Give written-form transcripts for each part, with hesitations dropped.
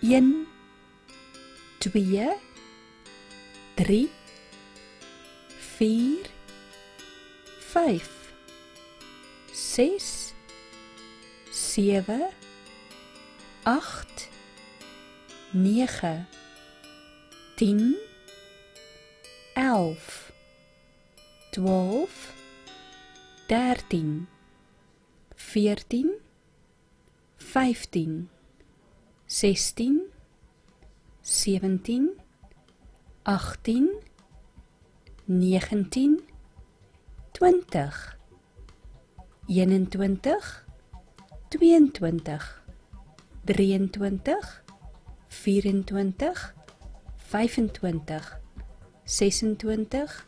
1, 2, 3, 4, 5, 6, 7, 8, 9, 10, 11, 12, 13, 14, 15, 16, 17, 18, 19, 20, 21, 22, 23, 24, 25, 26,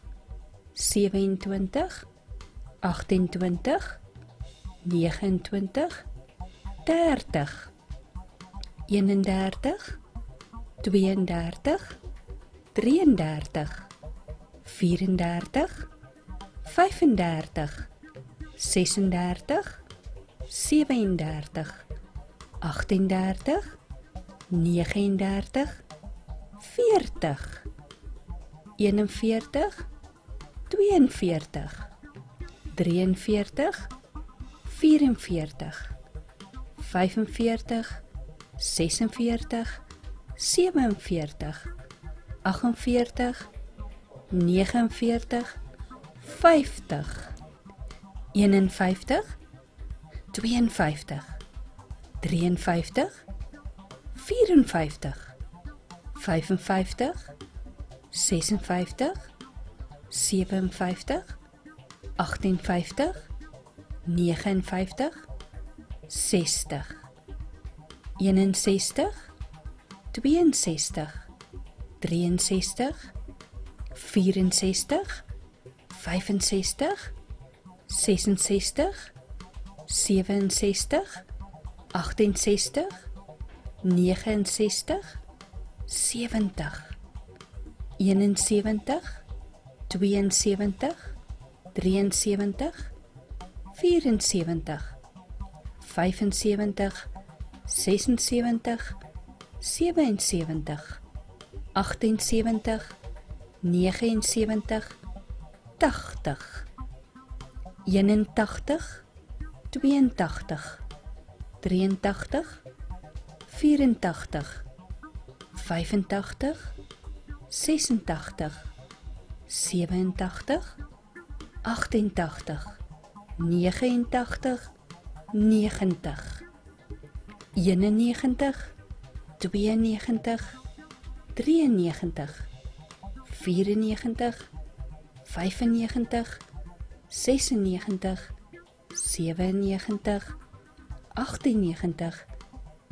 27, 28, 29, 30, 31, 32, 33, 34, 35, 36, 37, 38, 39, 40, 41, 42, 43, 44, 45, 46, 47, 48, 49, 50, 51, 52, 53, 54, 55, 56, 57, 58, 59, 60, 61, 62, 63, 64, 65, 66, 67, 68, 69, 70, 71, 72, 73, 74, 75, 76, 77, 78, 79, 80, 81, 82, 83, 84, 85, 86, 87, 88, 89, 90, 91, 92, 93, 94, 95, 96, 97, 98,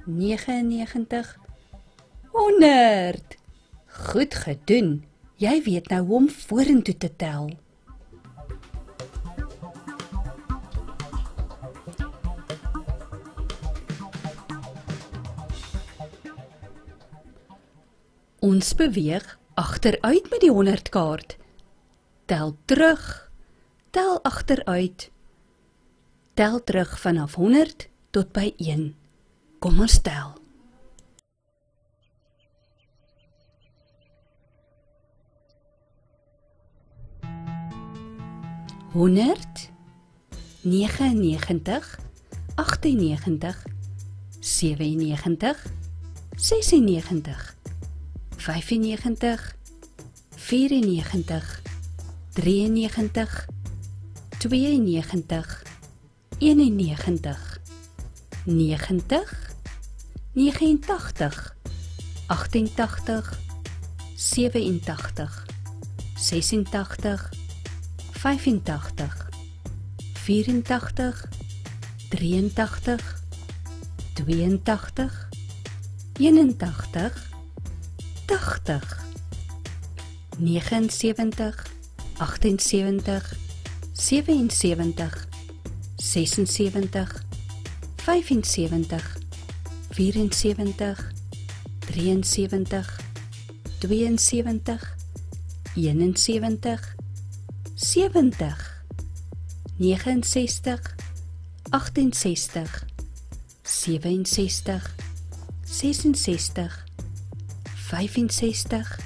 99, 100. Goed gedoen. Jy weet nou hoe om vorentoe te tel. Ons beweeg agteruit met die 100 kaart. Tel terug, tel agteruit. Tel terug vanaf 100 tot by 1. Kom ons tel. 100, 99, 98, 97, 96, 95, 94, 93, 92, 91, 90, 89, 88, 87, 86, 85, 84, 83, 82, 81, 80, 79, 78, 77, 76, 75, 74, 73, 72, 71, 70, 69, 68, 67, 66, 65,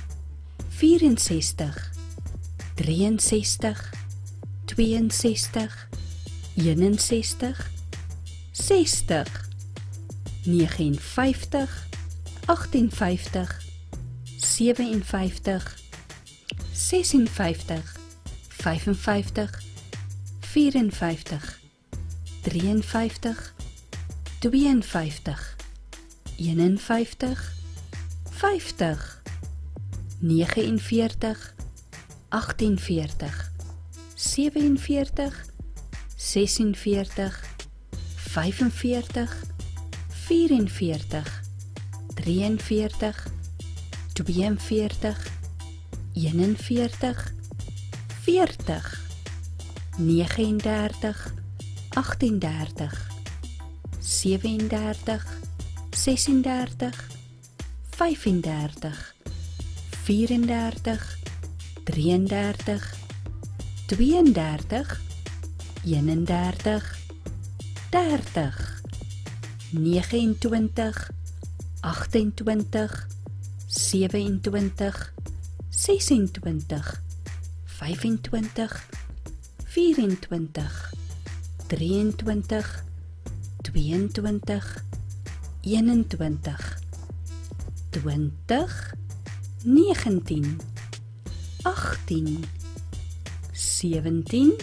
64, 63, 62, 61, 60, 59, 58, 57, 56, 55, 54, 53, 52, 51, 50, 49, 48, 47, 46, 45, 44, 43, 42, 41, 40, 39, 38, 37, 36, 35, 34, 33, 32, 31, 30, 29, 28, 27, 26, 25, 24, 23, 22, 21, 20, 19, 18, 17,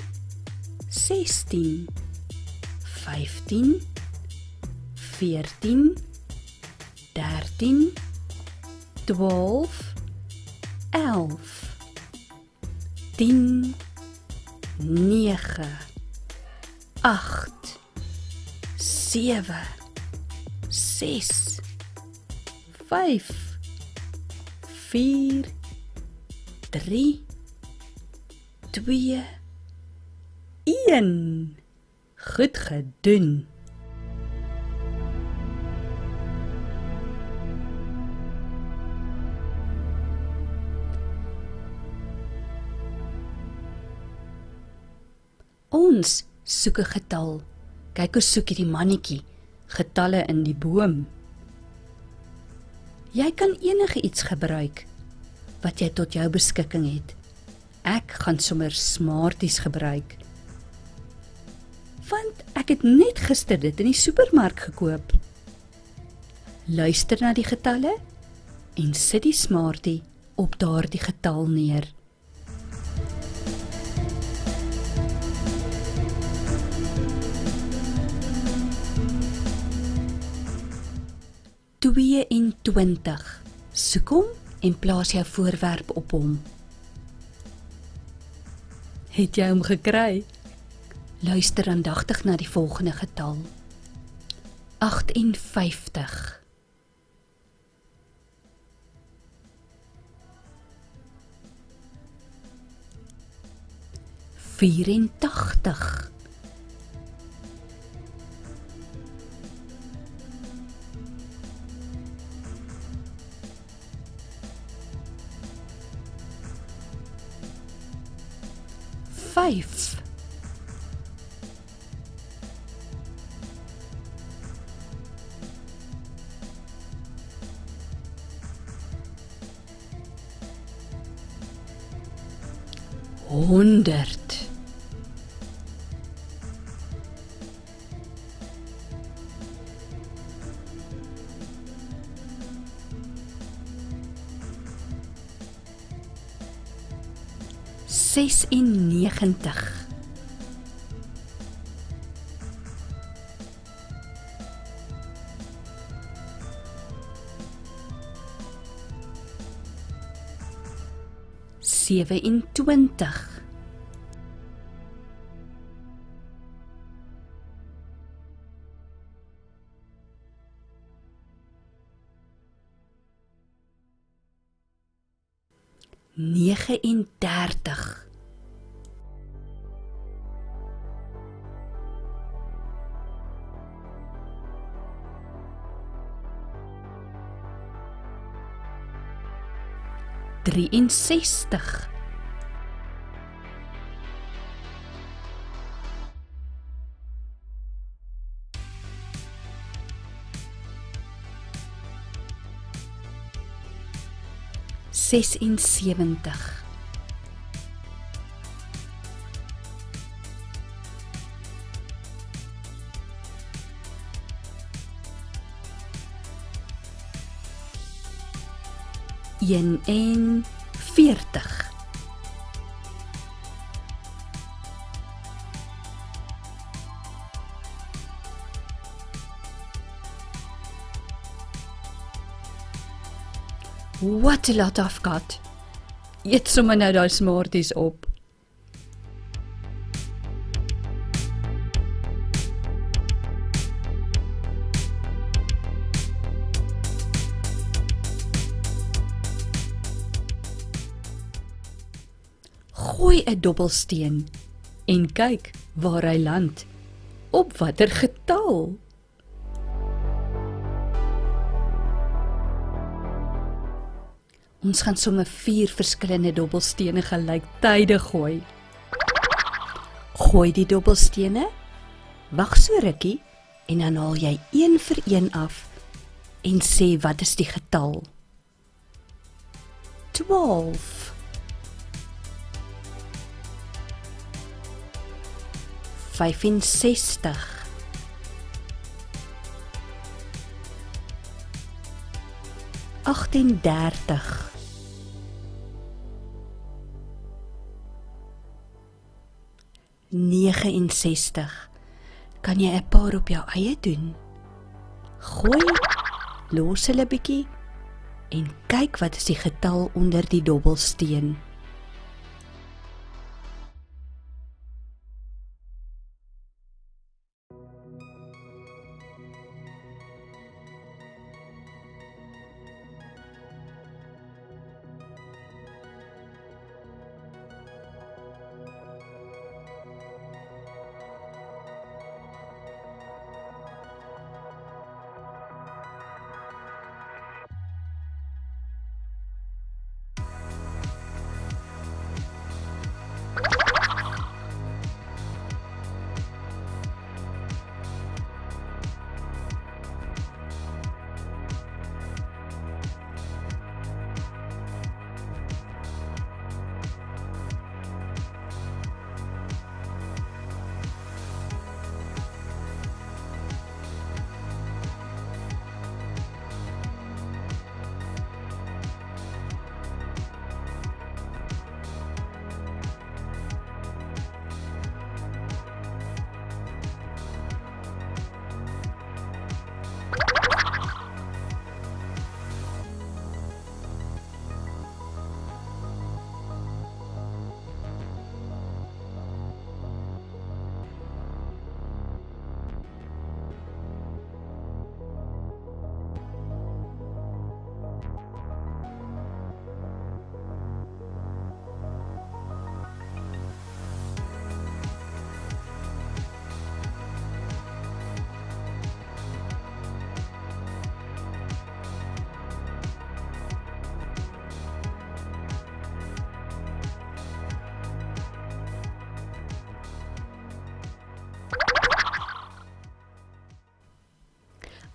16, 15, 14, 13, 12, 11, 10, 9, 8, 7, 6, 5, 4, 3, 2, 1. Goed gedoen. Ons soek 'n getal. Kyk hoe soek hierdie mannetjie getalle in die boom. Jy kan enige iets gebruik wat jy tot jou beskikking het. Ek gaan sommer Smarties gebruik. Want ek het net gister dit in die supermark gekoop. Luister na die getalle en sit die Smartie op daardie getal neer. 22. Soek hom en plaas jou voorwerp op hom. Het jy hom gekry? Luister aandagtig na die volgende getal. 58. 84. 5. 100. 96. 27. 39. 63. 64. 76. 41. What a lot I've got. Eet sommer nou daai Smarties op. Gooi 'n dobbelsteen en kyk waar hy land. Op watter getal? Ons gaan sommer 4 verskillende dobbelstene gelyktydig gooi. Gooi die dobbelstene, wag so rukkie en dan haal jy een vir een af en sê wat is die getal? 12. 65. 38. 69. Kan jy 'n paar op jou eie doen? Gooi, los hulle bietjie en kyk wat is die getal onder die dobbelsteen.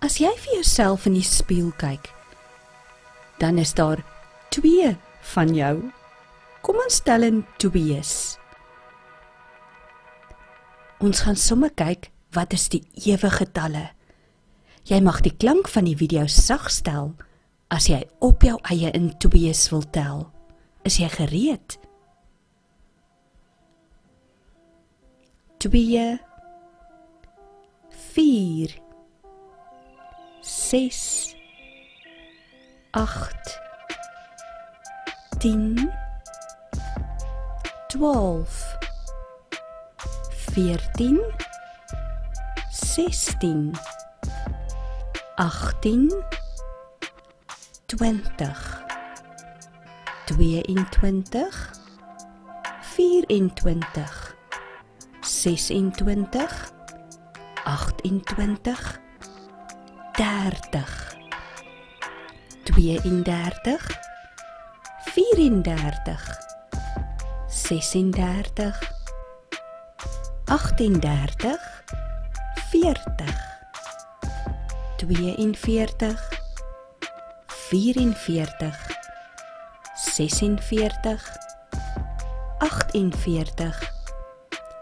As jy vir jouself in die spieël kyk, dan is daar 2 van jou. Kom ons tel in 2's. Ons gaan sommer kyk wat is die ewige getalle. Jy mag die klank van die video sag stel as jy op jou eie in 2's wil tel. Is jy gereed? 2, 4, 6, 8, 10, 12, 14, 16, 18, 20, 22, 24, 26, 28, 30, 32, 34, 36, 38, 40, 42, 44, 46, 48,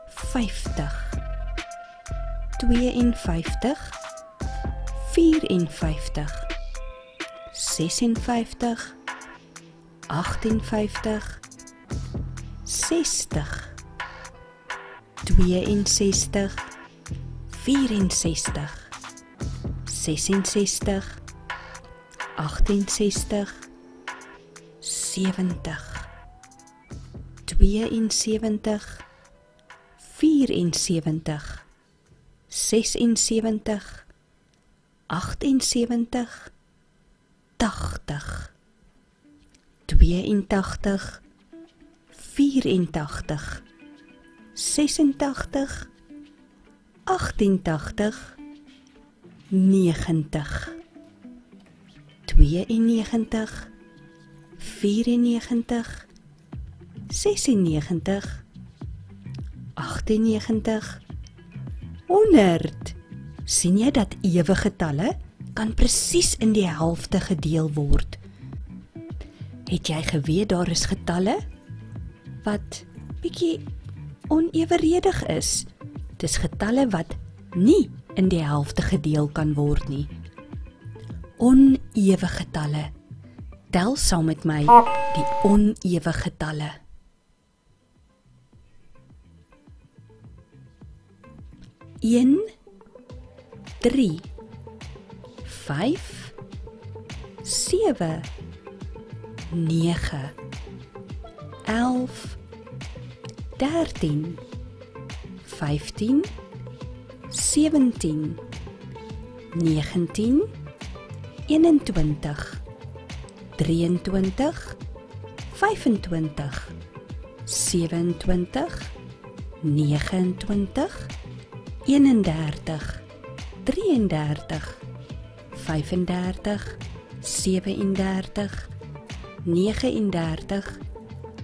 50, 52, 54, 56, 58, 60, 62, 64, 66, 68, 70, 72, 74, 76, 78, 80, 82, 84, 86, 88, 90, 92, 94, 96, 98, 100. Sien jy dat ewe getalle kan presies in die helfte gedeel word? Het jy geweet daar is getalle wat bietjie oneweredig is? Dis getalle wat nie in die helfte gedeel kan word nie. Onewe getalle. Tel saam met my die onewe getalle. 1, 3, 5, 7, 9, 11, 13, 15, 17, 19, 21, 23, 25, 27, 29, 31, 33, 35, 37, 39,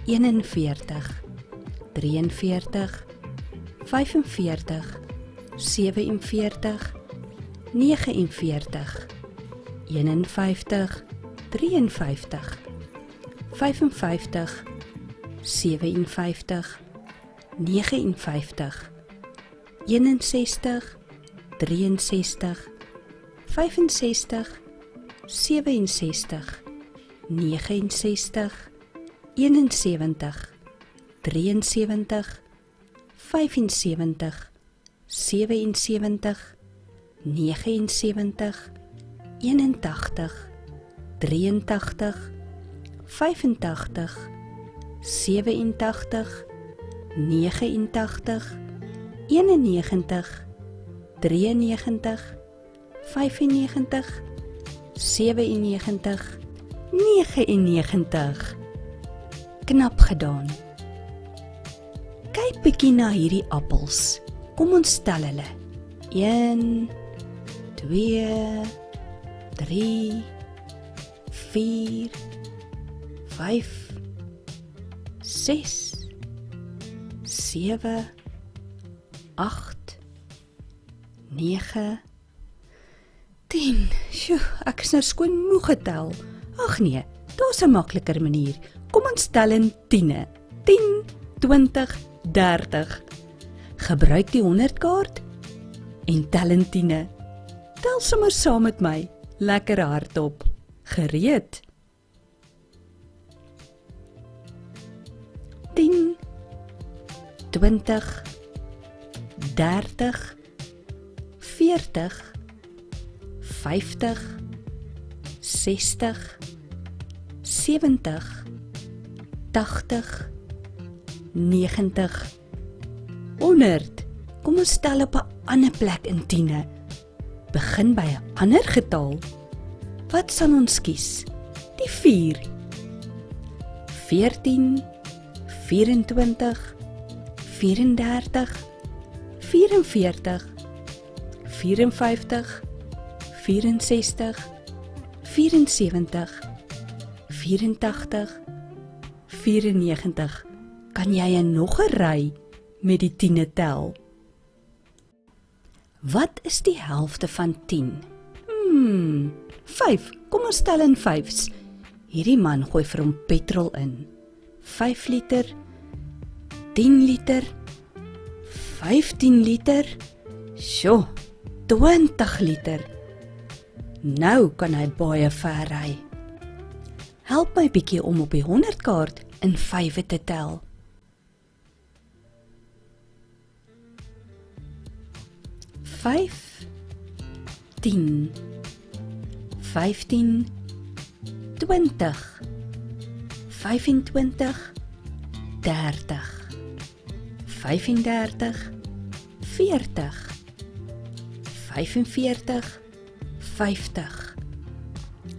41, 43, 45, 47, 49, 51, 53, 55, 57, 59, 61, 63, 65, 67, 69, 71, 73, 75, 77, 79, 81, 83, 85, 87, 89, 91, 93, 95, 97, 99. Knap gedaan. Kyk bietjie na hierdie appels. Kom ons tel hulle. 1, 2, 3, 4, 5, 6, 7, 8, 9, 10. Sjoe, ek is nou skoon moeg getel. Ag nee, daar's 'n makliker manier. Kom ons tel in tiene. 10, 20, 30. Gebruik die 100 kaart en tel in tiene. Tel sommer saam met my. Lekker hardop. Gereed. 10, 20, 30, 40, 50, 60, 70, 80, 90, 100. Kom ons tel op 'n ander plek in tiene. Begin by 'n ander getal. Wat sal ons kies? Die 4. 14, 24, 34, 44, 54, 64, 74, 84, 94. Kan jy nog 'n ry met die tiene tel? Wat is die helfte van 10? 5. Kom ons tel in 5's. Hierdie man gooi vir hom petrol in. 5 liter, 10 liter, 15 liter, sjoe, 20 liter. Nou kan hy baie ver ry. Help my bietjie om op die 100 kaart in 5 te tel. 5, 10, 15, 20, 25, 30, 35, 40, 45, 50,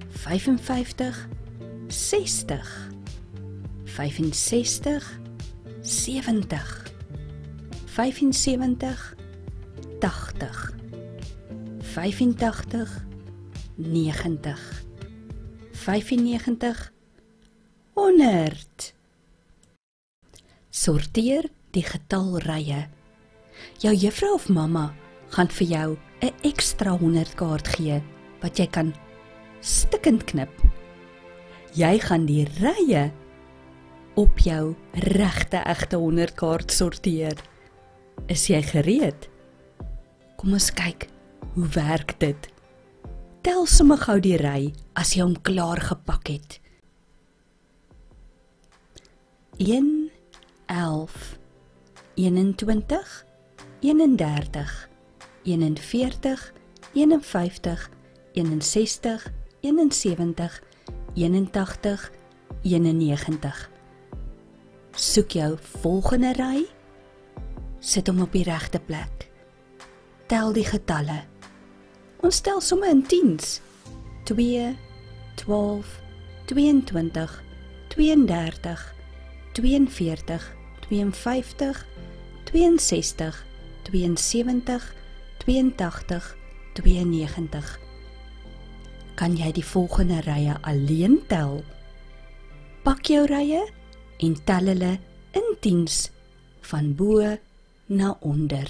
55, 60, 65, 70, 75, 80, 85, 90, 95, 100. Sorteer die getal rye. Jou juffrou of mamma gaan vir jou 'n ekstra 100 kaart gee wat jy kan stikkend knip. Jy gaan die rye op jou regte egte 100 kaart sorteer. Is jy gereed? Kom ons kyk, hoe werk dit? Tel sommer gou die ry as jy hom klaar gepak het. 1, 11, 21, 31, 41, 51, 61, 71, 81, 91. Soek jou volgende ry, sit hom op die regte plek. Tel die getalle. Ons tel sommer in 10s. 2, 12, 22, 32, 42, 52, 62, 72, 82, 92. Kan jy die volgende rye alleen tel? Pak jou rye en tel hulle in 10s van bo na onder.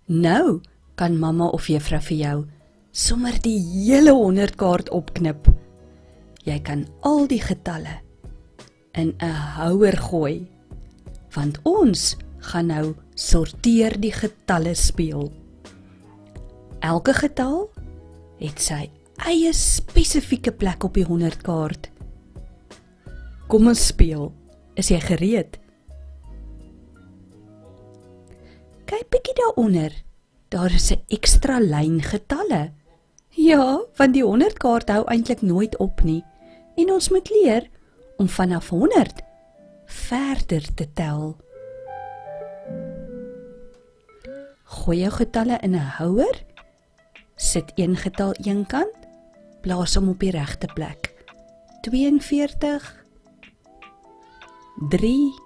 Nou kan mamma of juffrou vir jou sommer die hele 100 kaart opknip. Jy kan al die getalle in 'n houer gooi, want ons gaan nou sorteer die getalle speel. Elke getal het sy eie spesifieke plek op die 100 kaart. Kom ons speel. Is jy gereed? Kyk bietjie daaronder. Daar is 'n ekstra lyn getalle. Ja, want die 100 kaart hou eintlik nooit op nie. En ons moet leer om vanaf 100 verder te tel. Gooi jou getalle in 'n houer. Sit een getal een kant. Plaas hom op die regte plek. 42 3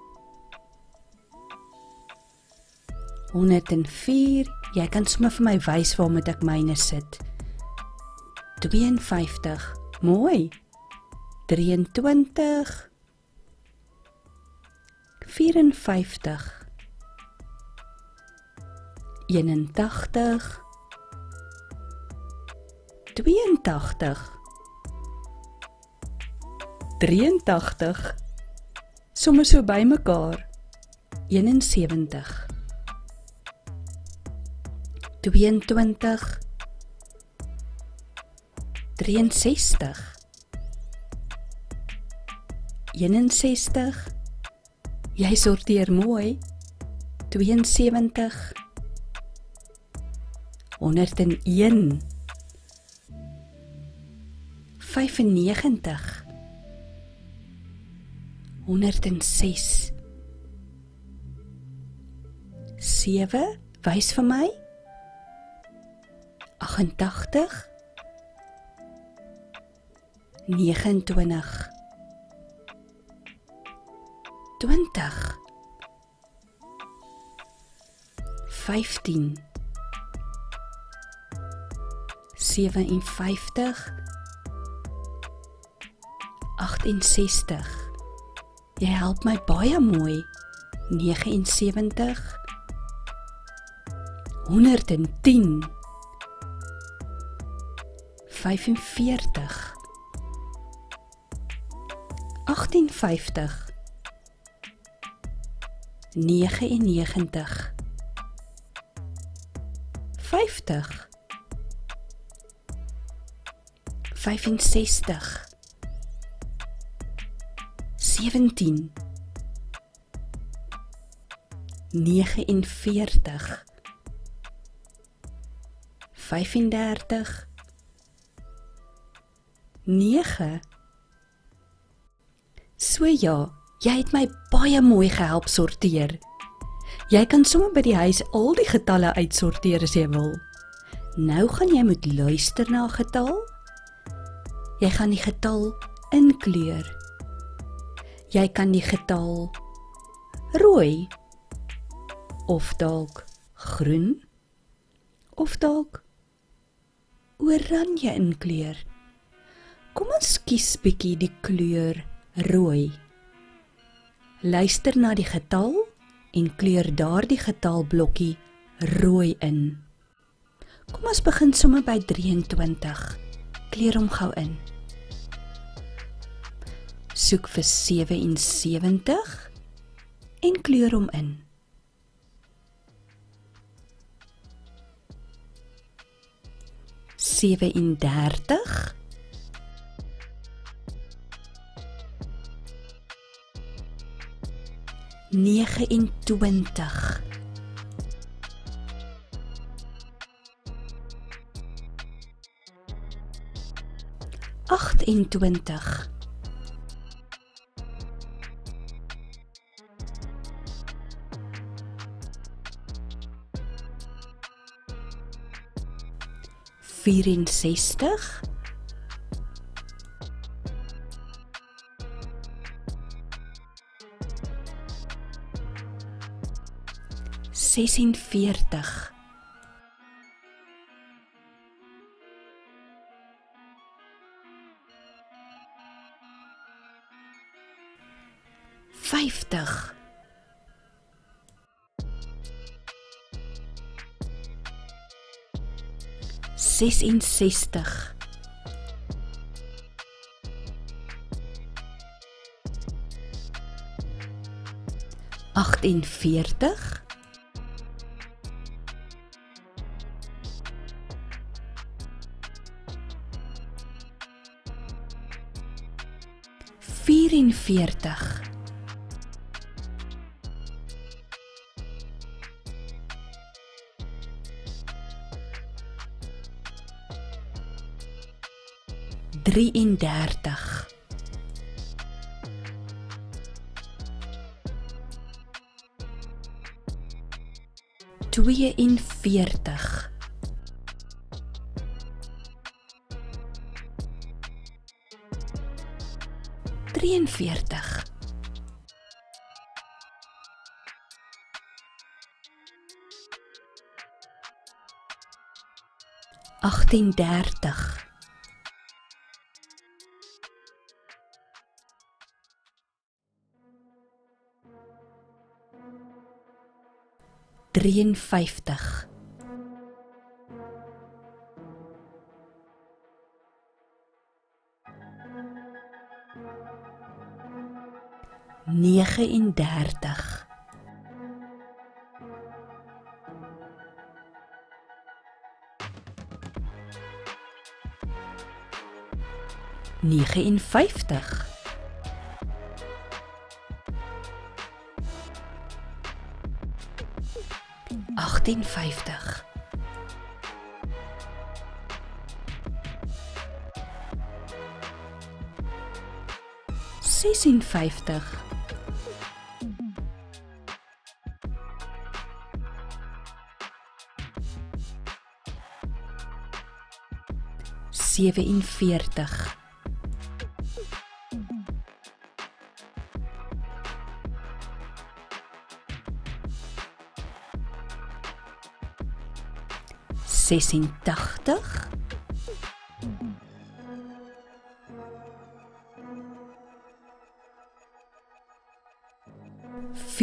104. Jy kan sommer vir my wys waar moet ek myne sit. 52. Mooi. 23 54 81 82 83 sommige so bymekaar 71 22 63 61 Jy sorteer mooi 72 101 95 106 7 Wys vir my 88 29 20 15 57 68 Jy help my baie mooi 79 110 45 58 99 50 65 17 49 35 9 So ja, jy het my baie mooi gehelp sorteer. Jy kan sommer by die huis al die getalle uitsorteer as jy wil. Nou gaan jy moet luister na 'n getal. Jy gaan die getal inkleur. Jy kan die getal rooi of dalk groen of dalk oranje inkleur. Kom ons kies bietjie die kleur rooi. Luister na die getal en kleur daardie getalblokkie rooi in. Kom ons begin sommer by 23. Kleur hom gou in. Soek vir 77 en kleur hom in. 37 29 28 64 46 50 66 48 44 33 42 43 38 53 39 59 58 56 47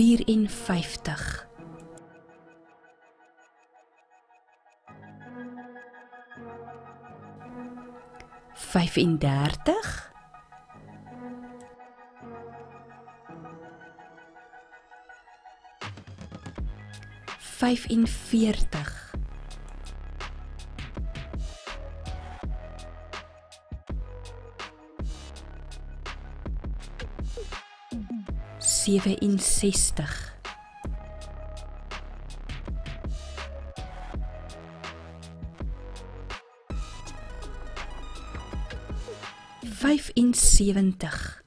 86 54 35 45 67 75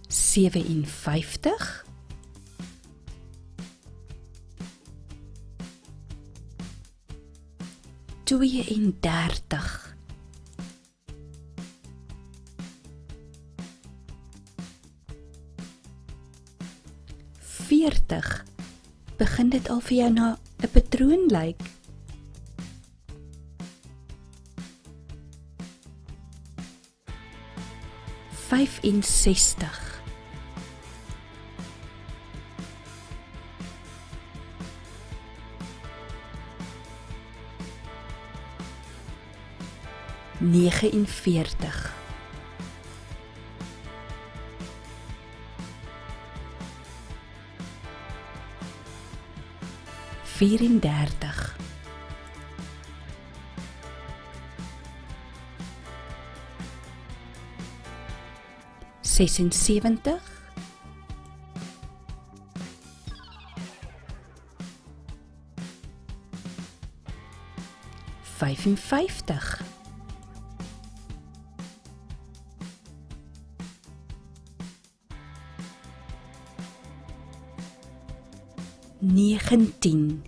57 32 40 begin dit al vir jou na 'n patroon lyk. 65 49 34 76 55 19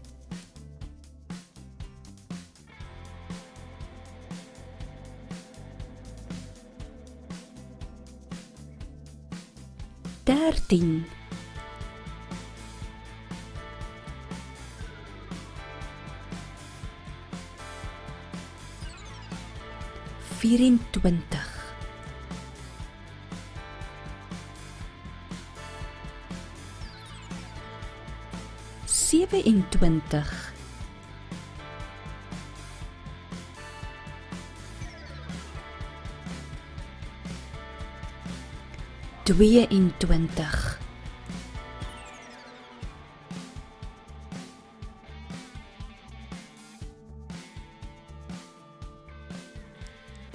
13 24 27 22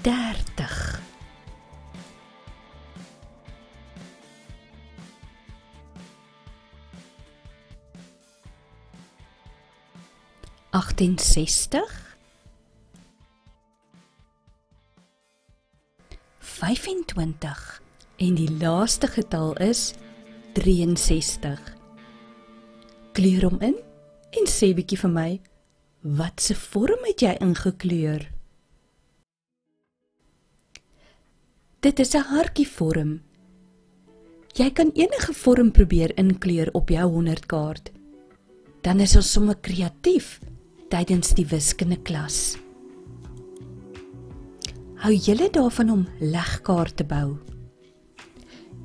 30 68 25 en die laaste getal is 63. Kleur hom in en sê bietjie vir my, wat se vorm het jy ingekleur? Dit is 'n hartjievorm. Jy kan enige vorm probeer inkleur op jou 100-kaart. Dan is ons sommer kreatief tydens die wiskundeklas. Hou julle daarvan om legkaarte bou?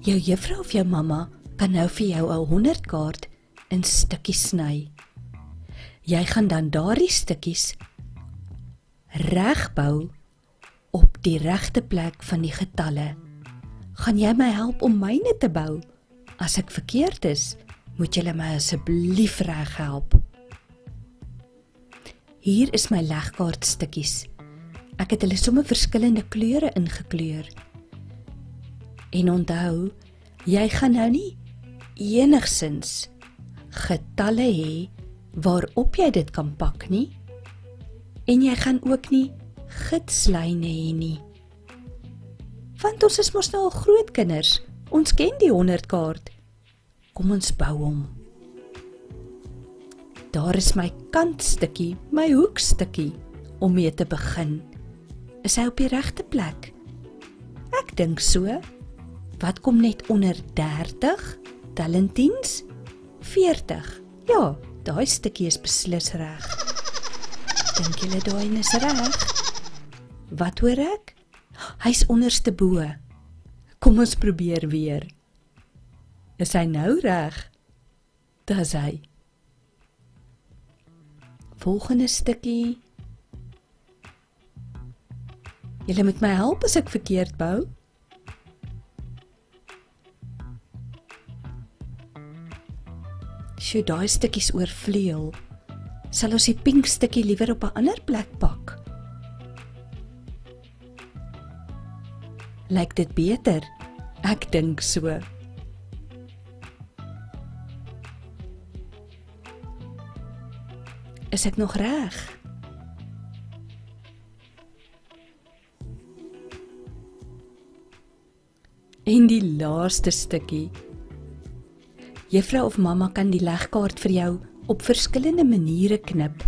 Jou juffrou of jou mamma kan nou vir jou 'n 100-kaart in stukkies sny. Jy gaan dan daardie stukkies regbou op die regte plek van die getalle. Gaan jy my help om myne te bou? As ek verkeerd is, moet julle my asseblief reg help. Hier is my legkaartstukkies. Ek het hulle sommer verskillende kleure ingekleur. En onthou, jy gaan nou nie enigsins getalle hê waarop jy dit kan pak nie. En jy gaan ook nie gidslyne hê nie. Want ons is mos nou al groot kinders. Ons ken die 100-kaart. Kom ons bou hom. Daar is my kantstukkie, my hoekstukkie, om mee te begin. Is hy op die regte plek? Ek dink so. Wat kom net onder 30? Tel in 10s? 40. Ja, daai stukkie is beslis reg. Dink julle daai is reg? Wat hoor ek? Hy's onderste bo. Kom ons probeer weer. Is hy nou reg? Dis hy. Volgende stukkie. Julle moet my help as ek verkeerd bou. Sjoe, daai stukkies oorvleuel. Sal ons die pink stukkie liewer op 'n ander plek pak? Lyk dit beter? Ek dink so. Is ek nog reg? En die laaste stukkie. Juffrou of mamma kan die legkaart vir jou op verskillende maniere knip.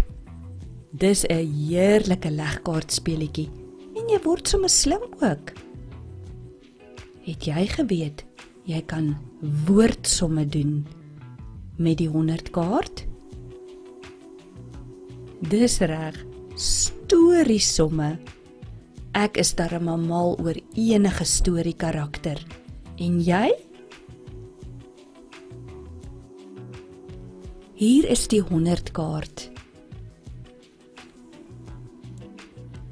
Dis 'n heerlike legkaartspeletjie en jy word sommer slim ook. Het jy geweet jy kan woordsomme doen met die 100-kaart? Dis reg, storiesomme. Ek is darem mal oor enige storiekarakter. En jy? Hier is die 100-kaart.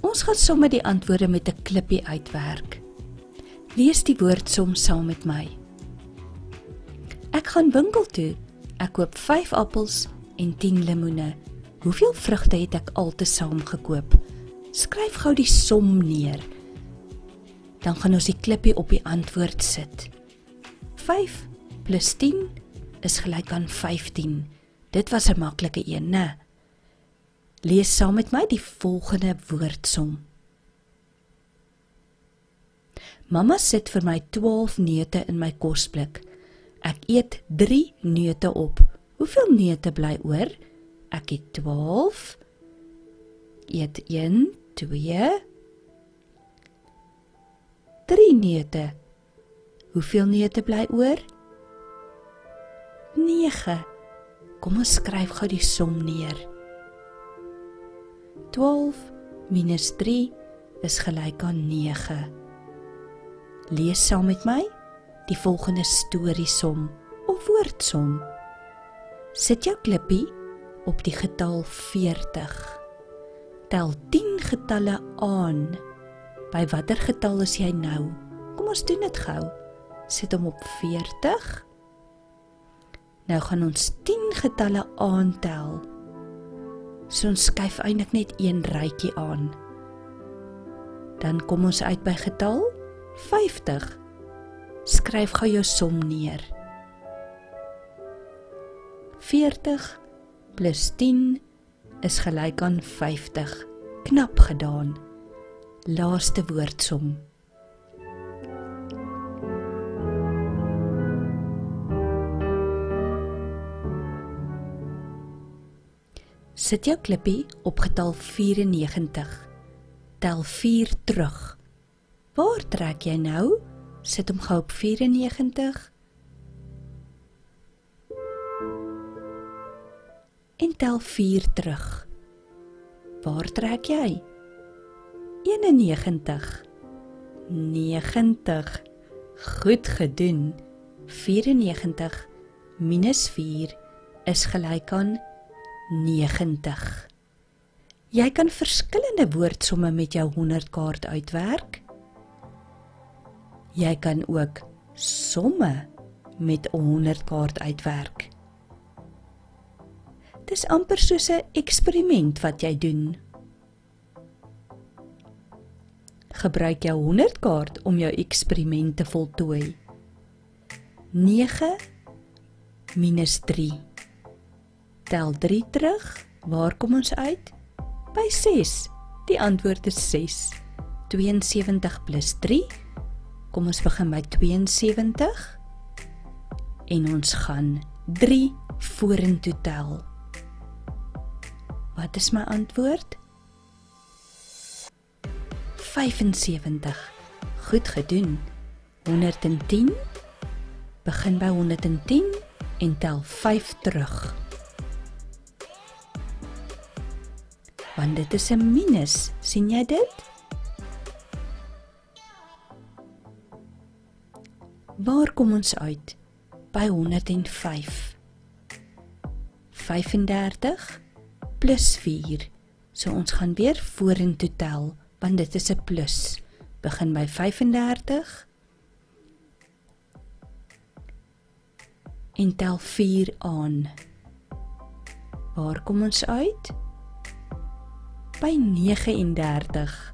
Ons gaan sommer die antwoorde met 'n klippie uitwerk. Lees die woordsom saam met my. Ek gaan winkel toe. Ek koop 5 appels en 10 lemoene. Hoeveel vrugte het ek altesaam gekoop? Skryf gou die som neer. Dan gaan ons die klippie op die antwoord sit. 5 plus 10 is gelyk aan 15. Dit was 'n maklike een, né? Lees saam met my die volgende woordsom. Mamma sit vir my 12 neute in my kosblik. Ek eet 3 neute op. Hoeveel neute bly oor? Ek het 12. Eet 1, 2, 3 neute. Hoeveel neute bly oor? 9. Kom ons skryf gou die som neer. 12 minus 3 is gelyk aan 9. Lees saam met my die volgende storiesom of woordsom. Sit jou klippie op die getal 40. Tel 10 getalle aan. By watter getal is jy nou? Kom ons doen dit gou. Sit hom op 40. Nou gaan ons 10 getalle aantel. So ons skuif eintlik net een rytjie aan. Dan kom ons uit by getal 50. Skryf gou jou som neer. 40 plus 10 is gelyk aan 50. Knap gedaan. Laaste woordsom. Sit jou klippie op getal 94. Tel 4 terug. Waar trek jy nou? Sit hom gou op 94. En tel 4 terug. Waar trek jy? 91. 90. Goed gedoen. 94 minus 4 is gelyk aan 90. Jy kan verskillende woordsomme met jou 100 kaart uitwerk. Jy kan ook somme met 'n 100 kaart uitwerk. Dis amper soos 'n eksperiment wat jy doen. Gebruik jou 100 kaart om jou eksperiment te voltooi. 9 minus 3. Tel 3 terug. Waar kom ons uit? By 6. Die antwoord is 6. 72 plus 3. Kom ons begin by 72. En ons gaan 3 vorentoe tel. Wat is my antwoord? 75. Goed gedoen. 110. Begin by 110 en tel 5 terug. Want dit is 'n minus, sien jy dit? Waar kom ons uit? By 105. 35 plus 4. So ons gaan weer vorentoe tel, want dit is 'n plus. Begin by 35. En tel 4 aan. Waar kom ons uit? By 39.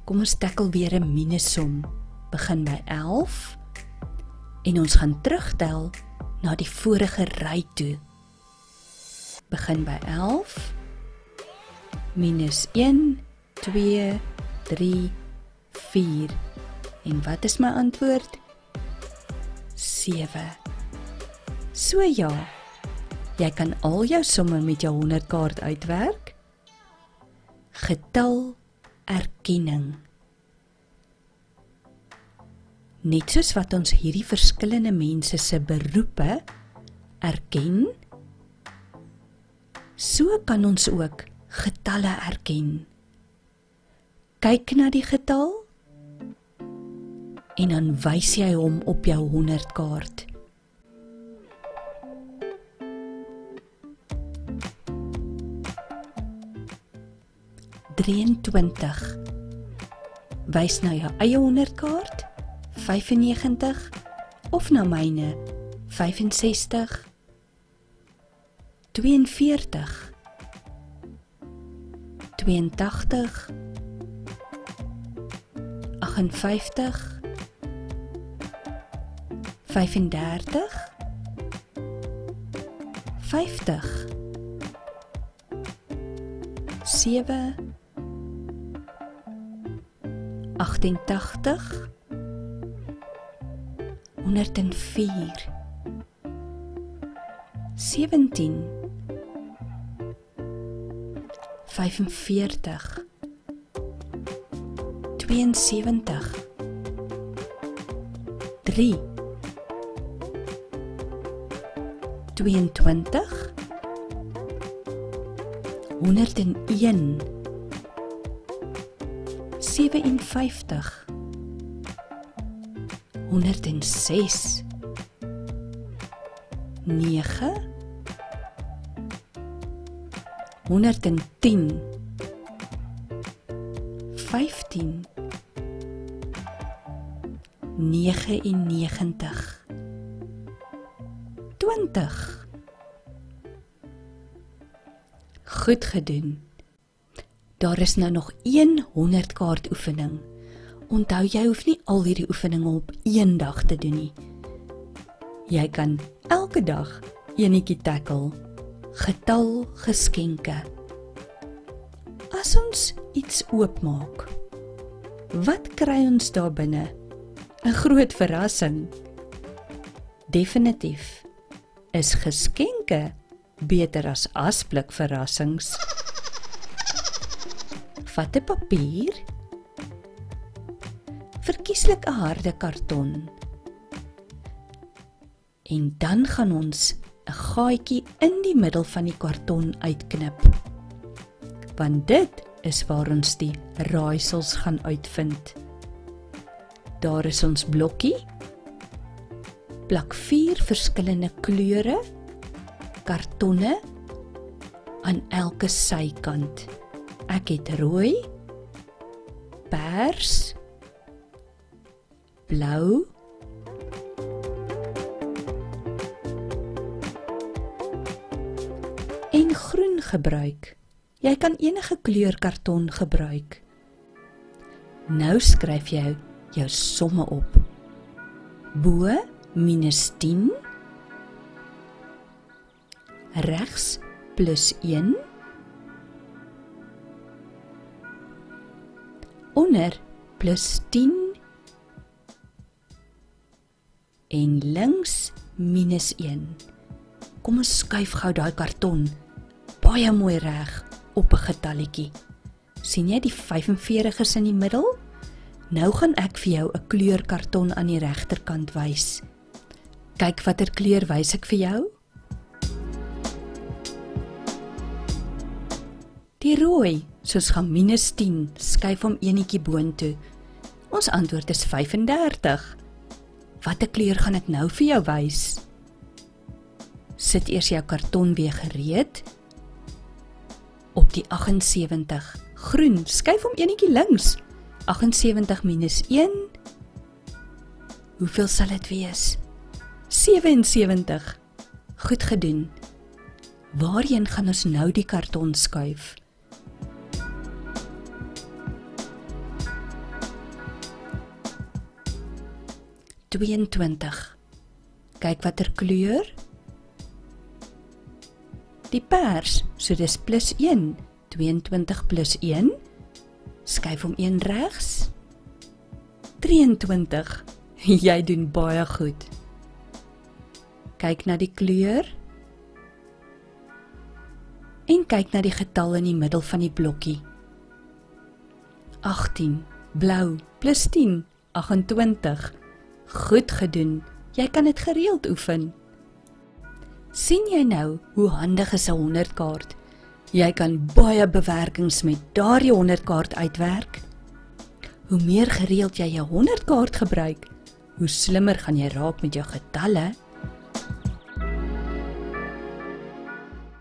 Kom ons tackle weer 'n minussom. Begin by 11. En ons gaan terugtel na die vorige ry toe. Begin by 11. Minus 1, 2, 3, 4. En wat is my antwoord? 7. So ja, jy kan al jou somme met jou 100 kaart uitwerk. Getal erkenning. Net soos wat ons hierdie verskillende mense se beroepe erken, so kan ons ook getalle erken. Kyk na die getal en dan wys jy hom op jou 100 kaart. (23) Wys na jou eie 100 kaart, 95 of na myne 65, 42, 82, 58, 35, 50, 7, 88, 104, 17, 45, 72, 3, 22, 101, 57, 106, 9, 110, 15, 99, 20. Goed gedoen. Daar is nou nog 100 kaart oefening. Onthou, jy hoef nie al hierdie oefeninge op een dag te doen nie. Jy kan elke dag enetjie tackle. Getal geskenke. As ons iets oopmaak, wat kry ons daar binne? 'n Groot verrassing. Definitief is geskenke beter as asblik verrassings. Vat 'n papier, verkieslik 'n harde karton, en dan gaan ons 'n gaatjie in die middel van die karton uitknip. Want dit is waar ons die raaisels gaan uitvind. Daar is ons blokkie. Plak 4 verskillende kleure, kartonne aan elke sykant. Ek het rooi, pers, blou, en groen gebruik. Jy kan enige kleur karton gebruik. Nou skryf jy jou somme op. Bo -10, regs +1, onder +10 en links -1. Kom ons skuif gou daai karton baie mooi reg op 'n getalletjie. Sien jy die 45's in die middel? Nou gaan ek vir jou 'n kleurkarton aan die regterkant wys. Kyk watter kleur wys ek vir jou? Die rooi, soos gaan -10, skuif hom enetjie boontoe. Ons antwoord is 35. Watter kleur gaan ek nou vir jou wys? Sit eers jou karton weer gereed. Op die 78, groen, skuif hom enetjie links. 78 - 1. Hoeveel sal dit wees? 77. Goed gedoen. Waarheen gaan ons nou die karton skuif? -22. Kyk watter kleur? Die pers, so dis +1. 22 + 1. Skuif hom 1 regs. 23. Jy doen baie goed. Kyk na die kleur. En kyk na die getal in die middel van die blokkie. 18. Blou +10. 28. Goed gedoen. Jy kan dit gereeld oefen. Sien jy nou hoe handig is 'n 100 kaart? Jy kan baie bewerkings met daardie 100 kaart uitwerk. Hoe meer gereeld jy jou 100 kaart gebruik, hoe slimmer gaan jy raak met jou getalle